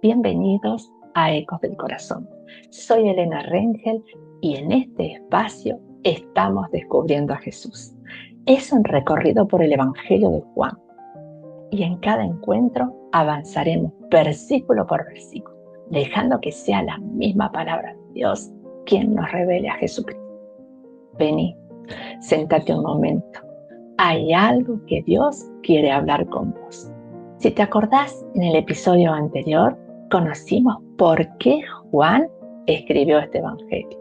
Bienvenidos a Ecos del Corazón. Soy Elena Rengel y en este espacio estamos descubriendo a Jesús. Es un recorrido por el Evangelio de Juan y en cada encuentro avanzaremos versículo por versículo, dejando que sea la misma palabra de Dios quien nos revele a Jesucristo. Vení, séntate un momento. Hay algo que Dios quiere hablar con vos. Si te acordás, en el episodio anterior conocimos por qué Juan escribió este evangelio.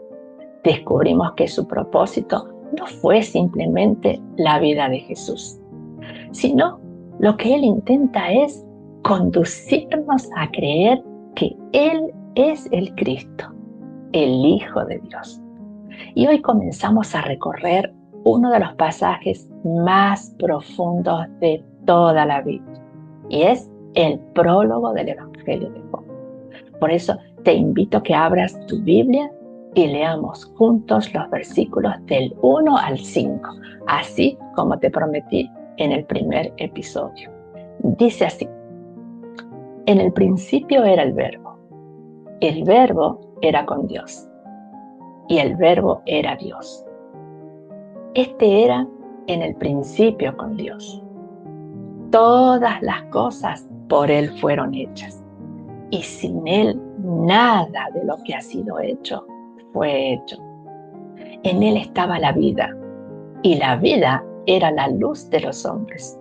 Descubrimos que su propósito no fue simplemente la vida de Jesús, sino lo que él intenta es conducirnos a creer que Él es el Cristo, el Hijo de Dios. Y hoy comenzamos a recorrer uno de los pasajes más profundos de toda la Biblia, y es el prólogo del Evangelio de Juan. Por eso te invito a que abras tu Biblia y leamos juntos los versículos del 1 al 5, así como te prometí en el primer episodio. Dice así: en el principio era el Verbo era con Dios, y el Verbo era Dios. Este era en el principio con Dios. Todas las cosas por Él fueron hechas, y sin Él nada de lo que ha sido hecho fue hecho. En Él estaba la vida, y la vida era la luz de los hombres.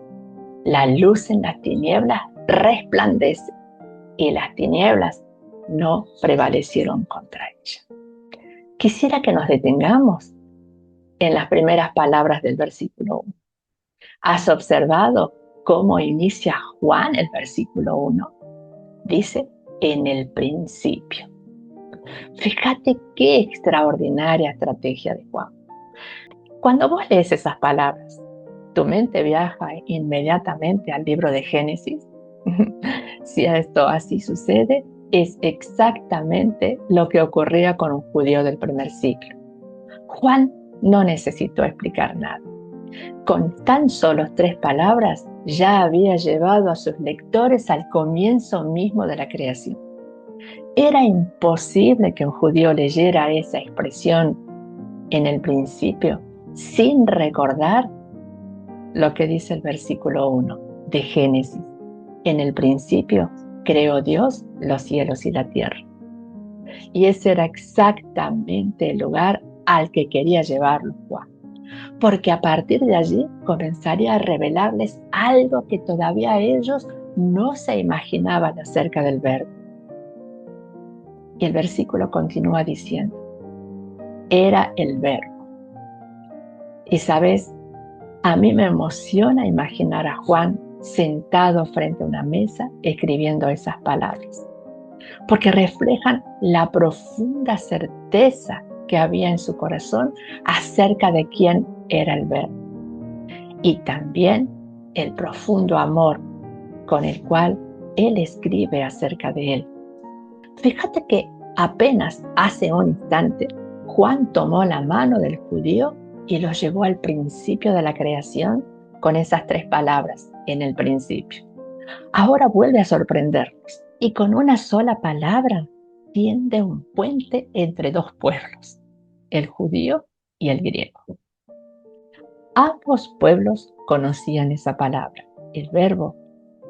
La luz en las tinieblas resplandece, y las tinieblas no prevalecieron contra ella. Quisiera que nos detengamos en las primeras palabras del versículo 1. ¿Has observado cómo inicia Juan el versículo 1? Dice, en el principio. Fíjate qué extraordinaria estrategia de Juan. Cuando vos lees esas palabras, tu mente viaja inmediatamente al libro de Génesis. Si esto así sucede, es exactamente lo que ocurría con un judío del primer siglo. Juan no necesitó explicar nada. Con tan solo 3 palabras ya había llevado a sus lectores al comienzo mismo de la creación. Era imposible que un judío leyera esa expresión en el principio sin recordar lo que dice el versículo 1 de Génesis. En el principio creó Dios los cielos y la tierra. Y ese era exactamente el lugar al que quería llevarlo Juan, porque a partir de allí comenzaría a revelarles algo que todavía ellos no se imaginaban acerca del Verbo. Y el versículo continúa diciendo, era el Verbo. Y sabes, a mí me emociona imaginar a Juan sentado frente a una mesa escribiendo esas palabras, porque reflejan la profunda certeza que había en su corazón acerca de quién era el Verbo, y también el profundo amor con el cual él escribe acerca de él. Fíjate que apenas hace un instante Juan tomó la mano del judío y lo llevó al principio de la creación con esas 3 palabras, en el principio. Ahora vuelve a sorprendernos y con una sola palabra tiende un puente entre 2 pueblos, el judío y el griego. Ambos pueblos conocían esa palabra, el verbo,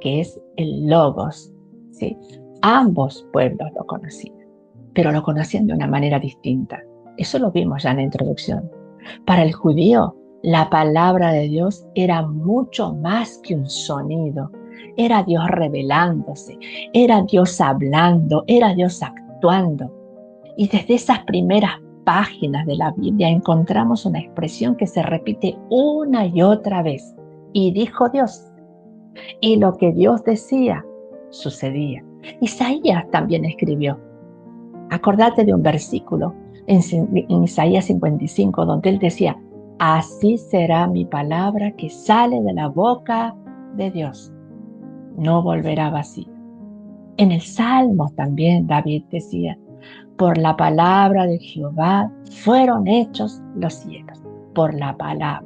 que es el logos, ¿sí? Ambos pueblos lo conocían, pero lo conocían de una manera distinta. Eso lo vimos ya en la introducción. Para el judío, la palabra de Dios era mucho más que un sonido. Era Dios revelándose, era Dios hablando, era Dios actuando. Y desde esas primeras páginas de la Biblia encontramos una expresión que se repite una y otra vez. Y dijo Dios. Y lo que Dios decía, sucedía. Isaías también escribió. Acordate de un versículo en Isaías 55, donde él decía, así será mi palabra que sale de la boca de Dios. No volverá vacía. En el Salmo también David decía, por la palabra de Jehová fueron hechos los cielos, por la palabra.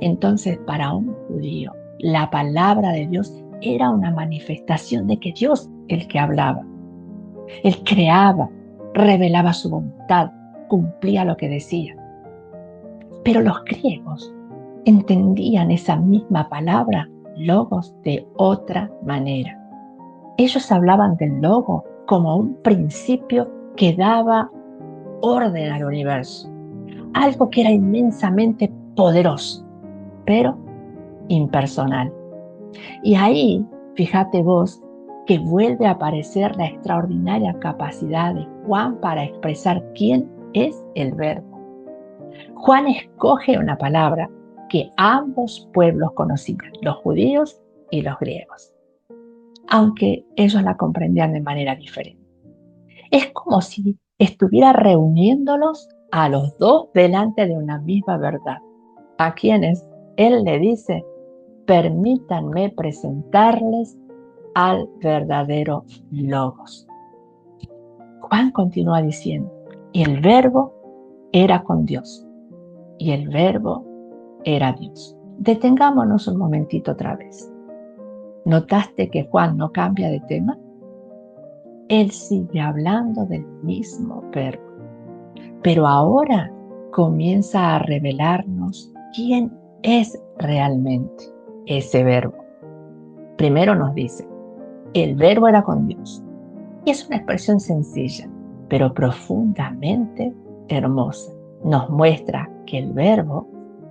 Entonces, para un judío, la palabra de Dios era una manifestación de que Dios el que hablaba. Él creaba, revelaba su voluntad, cumplía lo que decía. Pero los griegos entendían esa misma palabra, logos, de otra manera. Ellos hablaban del logo como un principio que daba orden al universo, algo que era inmensamente poderoso, pero impersonal. Y ahí, fíjate vos, que vuelve a aparecer la extraordinaria capacidad de Juan para expresar quién es el Verbo. Juan escoge una palabra que ambos pueblos conocían, los judíos y los griegos, aunque ellos la comprendían de manera diferente. Es como si estuviera reuniéndolos a los dos delante de una misma verdad, a quienes él le dice: permítanme presentarles al verdadero Logos. Juan continúa diciendo: y el Verbo era con Dios, y el Verbo era Dios. Detengámonos un momentito otra vez. ¿Notaste que Juan no cambia de tema? Él sigue hablando del mismo Verbo, pero ahora comienza a revelarnos quién es realmente ese Verbo. Primero nos dice: el Verbo era con Dios. Y es una expresión sencilla, pero profundamente hermosa. Nos muestra que el Verbo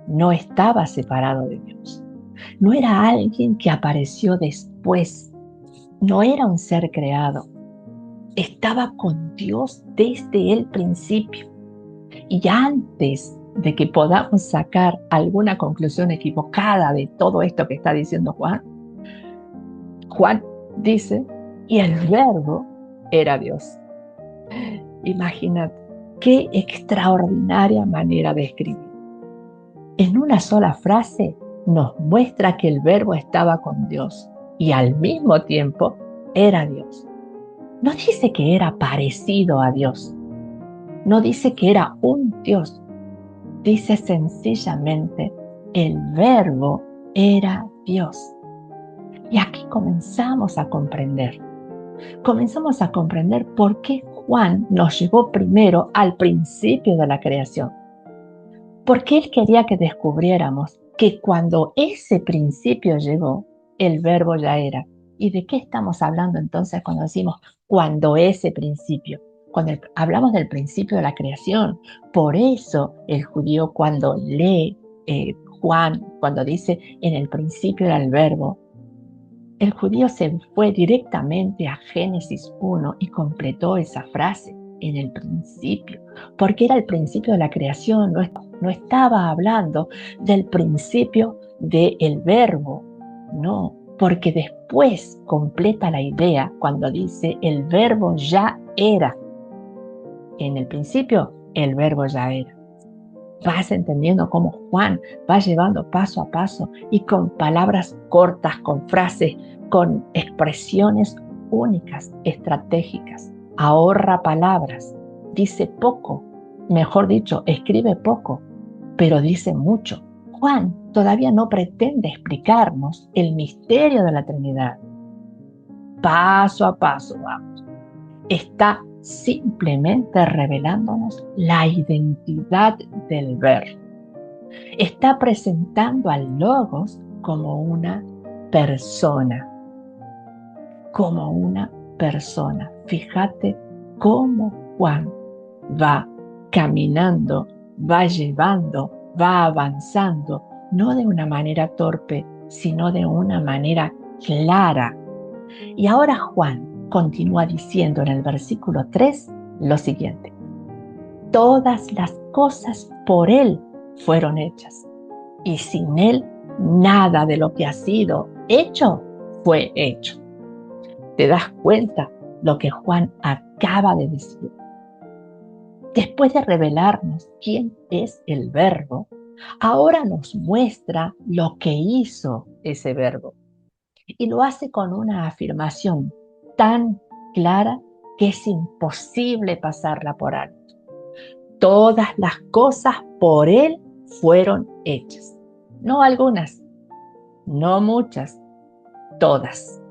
no estaba separado de Dios. No era alguien que apareció después. No era un ser creado. Estaba con Dios desde el principio. Y antes de que podamos sacar alguna conclusión equivocada de todo esto que está diciendo Juan, Juan dice: y el Verbo era Dios. Imagínate, qué extraordinaria manera de escribir. En una sola frase nos muestra que el Verbo estaba con Dios y al mismo tiempo era Dios. No dice que era parecido a Dios, no dice que era un Dios, dice sencillamente: el Verbo era Dios. Y aquí comenzamos a comprender por qué Juan nos llevó primero al principio de la creación. Porque él quería que descubriéramos que cuando ese principio llegó, el Verbo ya era. ¿Y de qué estamos hablando entonces cuando decimos cuando ese principio? Cuando hablamos del principio de la creación. Por eso el judío, cuando lee Juan, cuando dice en el principio era el Verbo, el judío se fue directamente a Génesis 1 y completó esa frase: en el principio, porque era el principio de la creación, no estaba hablando del principio del Verbo, no, porque después completa la idea cuando dice: el Verbo ya era. En el principio, el Verbo ya era. Vas entendiendo cómo Juan va llevando paso a paso y con palabras cortas, con frases, con expresiones únicas, estratégicas. Ahorra palabras, dice poco, mejor dicho, escribe poco, pero dice mucho. Juan todavía no pretende explicarnos el misterio de la Trinidad. Paso a paso vamos. Está simplemente revelándonos la identidad del Verbo. Está presentando al Logos como una persona. Como una persona. Fíjate cómo Juan va caminando, va llevando, va avanzando, no de una manera torpe, sino de una manera clara. Y ahora Juan continúa diciendo en el versículo 3 lo siguiente: todas las cosas por Él fueron hechas, y sin Él nada de lo que ha sido hecho fue hecho. ¿Te das cuenta lo que Juan acaba de decir? Después de revelarnos quién es el Verbo, ahora nos muestra lo que hizo ese Verbo. Y lo hace con una afirmación tan clara que es imposible pasarla por alto. Todas las cosas por Él fueron hechas. No algunas, no muchas, todas.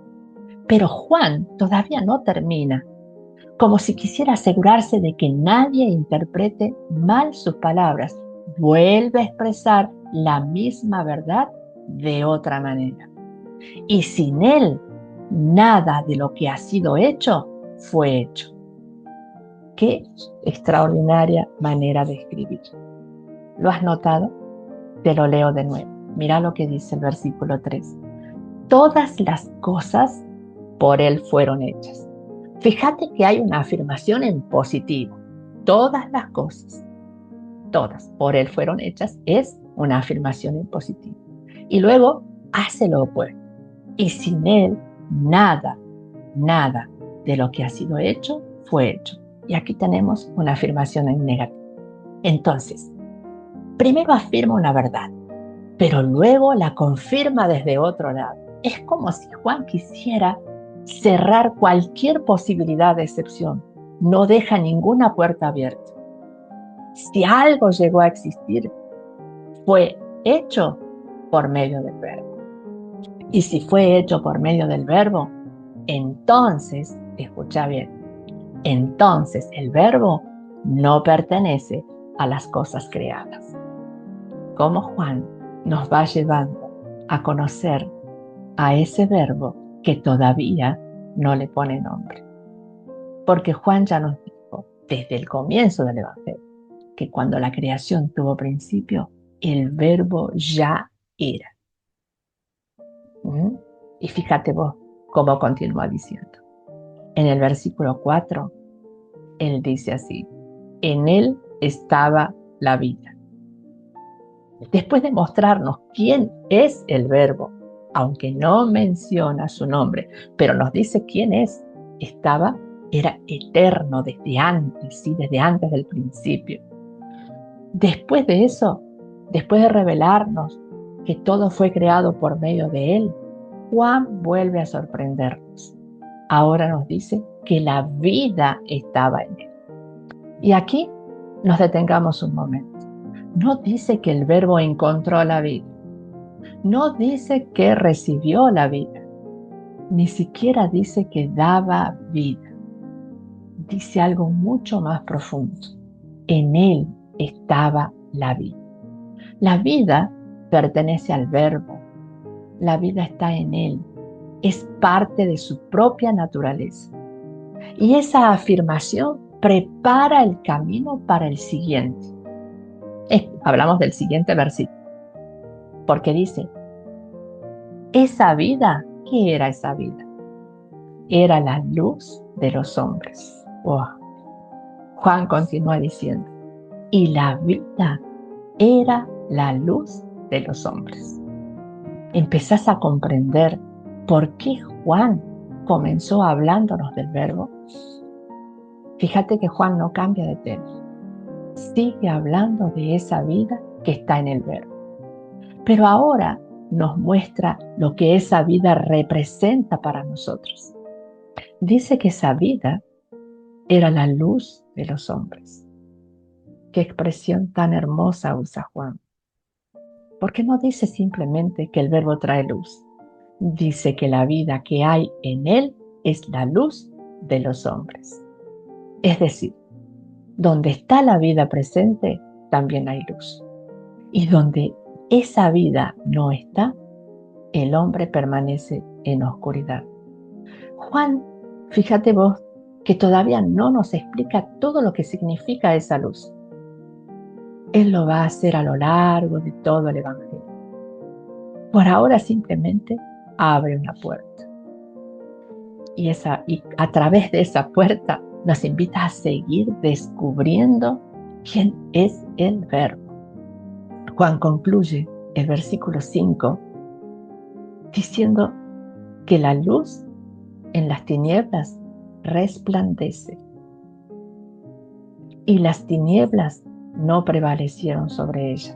Pero Juan todavía no termina, como si quisiera asegurarse de que nadie interprete mal sus palabras. Vuelve a expresar la misma verdad de otra manera. Y sin él, nada de lo que ha sido hecho fue hecho. Qué extraordinaria manera de escribir. ¿Lo has notado? Te lo leo de nuevo. Mira lo que dice el versículo 3. Todas las cosas por él fueron hechas. Fíjate que hay una afirmación en positivo. Todas las cosas, todas por él fueron hechas, es una afirmación en positivo. Y luego hace lo opuesto. Y sin él, nada de lo que ha sido hecho fue hecho. Y aquí tenemos una afirmación en negativo. Entonces, primero afirma una verdad, pero luego la confirma desde otro lado. Es como si Juan quisiera cerrar cualquier posibilidad de excepción. No deja ninguna puerta abierta. Si algo llegó a existir, fue hecho por medio del verbo. Y si fue hecho por medio del verbo, entonces, escucha bien, entonces el verbo no pertenece a las cosas creadas. Como Juan nos va llevando a conocer a ese verbo que todavía no le pone nombre. Porque Juan ya nos dijo desde el comienzo del Evangelio que cuando la creación tuvo principio, el verbo ya era. ¿Mm? Y fíjate vos cómo continúa diciendo. En el versículo 4, él dice así: en él estaba la vida. Después de mostrarnos quién es el verbo, aunque no menciona su nombre, pero nos dice quién es, era eterno desde antes, ¿sí? Desde antes del principio. Después de eso, después de revelarnos que todo fue creado por medio de él, Juan vuelve a sorprendernos. Ahora nos dice que la vida estaba en él. Y aquí nos detengamos un momento. No dice que el verbo encontró la vida. No dice que recibió la vida. Ni siquiera dice que daba vida. Dice algo mucho más profundo. En él estaba la vida. La vida pertenece al verbo. La vida está en él. Es parte de su propia naturaleza. Y esa afirmación prepara el camino para el siguiente. Hablamos del siguiente versículo. Porque dice, esa vida, ¿qué era esa vida? Era la luz de los hombres. Wow. Juan continúa diciendo, y la vida era la luz de los hombres. ¿Empezás a comprender por qué Juan comenzó hablándonos del verbo? Fíjate que Juan no cambia de tema. Sigue hablando de esa vida que está en el verbo. Pero ahora nos muestra lo que esa vida representa para nosotros. Dice que esa vida era la luz de los hombres. Qué expresión tan hermosa usa Juan. Porque no dice simplemente que el verbo trae luz. Dice que la vida que hay en él es la luz de los hombres. Es decir, donde está la vida presente, también hay luz. Y donde esa vida no está, el hombre permanece en oscuridad. Juan, fíjate vos, que todavía no nos explica todo lo que significa esa luz. Él lo va a hacer a lo largo de todo el Evangelio. Por ahora simplemente abre una puerta. Y a través de esa puerta nos invita a seguir descubriendo quién es el verbo. Juan concluye el versículo 5 diciendo que la luz en las tinieblas resplandece y las tinieblas no prevalecieron sobre ella.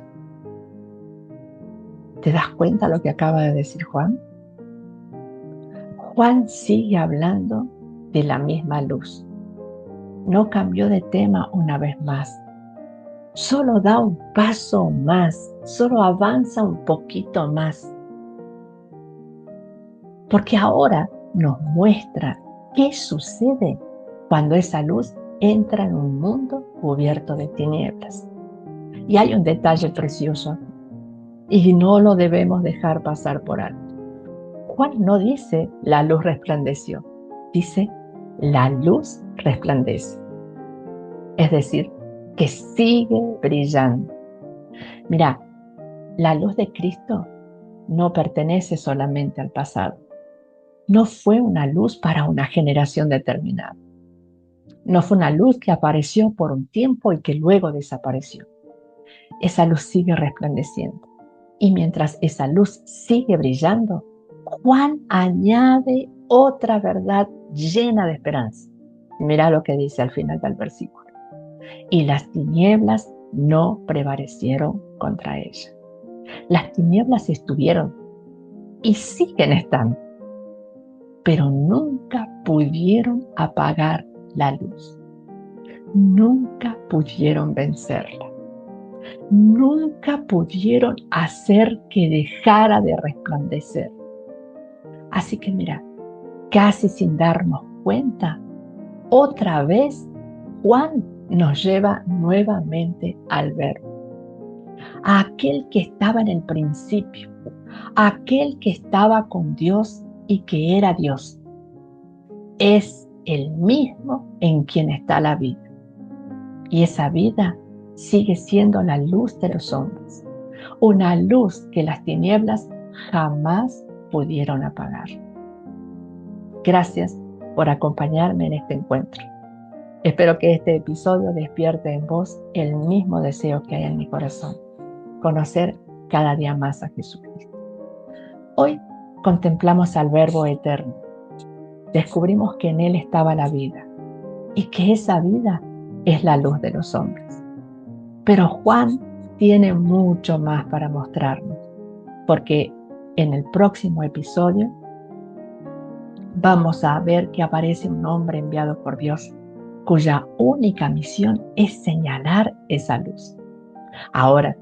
¿Te das cuenta lo que acaba de decir Juan? Juan sigue hablando de la misma luz. No cambió de tema una vez más. Solo da un paso más, solo avanza un poquito más. porque ahora nos muestra qué sucede cuando esa luz entra en un mundo cubierto de tinieblas. Y hay un detalle precioso y no lo debemos dejar pasar por alto. Juan no dice la luz resplandeció, dice la luz resplandece. Es decir, que sigue brillando. Mira, la luz de Cristo no pertenece solamente al pasado. No fue una luz para una generación determinada. No fue una luz que apareció por un tiempo y que luego desapareció. Esa luz sigue resplandeciendo. Y mientras esa luz sigue brillando, Juan añade otra verdad llena de esperanza. Mira lo que dice al final del versículo. Y las tinieblas no prevalecieron contra ella. Las tinieblas estuvieron y siguen estando, pero nunca pudieron apagar la luz. Nunca pudieron vencerla. Nunca pudieron hacer que dejara de resplandecer. Así que mira, casi sin darnos cuenta, otra vez Juan nos lleva nuevamente al Verbo, a aquel que estaba en el principio, a aquel que estaba con Dios y que era Dios. Es el mismo en quien está la vida. Y esa vida sigue siendo la luz de los hombres, una luz que las tinieblas jamás pudieron apagar. Gracias por acompañarme en este encuentro. Espero que este episodio despierte en vos el mismo deseo que hay en mi corazón, conocer cada día más a Jesucristo. Hoy contemplamos al Verbo eterno. Descubrimos que en Él estaba la vida y que esa vida es la luz de los hombres. Pero Juan tiene mucho más para mostrarnos, porque en el próximo episodio vamos a ver que aparece un hombre enviado por Dios, cuya única misión es señalar esa luz. Ahora,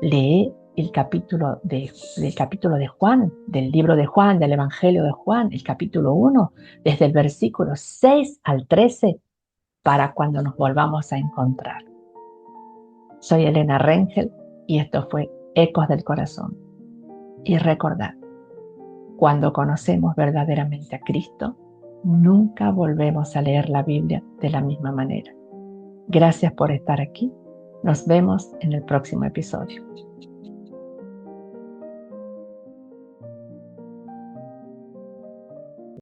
lee el capítulo de Juan, del libro de Juan, del Evangelio de Juan, el capítulo 1, desde el versículo 6 al 13, para cuando nos volvamos a encontrar. Soy Elena Rengel y esto fue Ecos del Corazón. Y recordad, cuando conocemos verdaderamente a Cristo, nunca volvemos a leer la Biblia de la misma manera. Gracias por estar aquí. Nos vemos en el próximo episodio.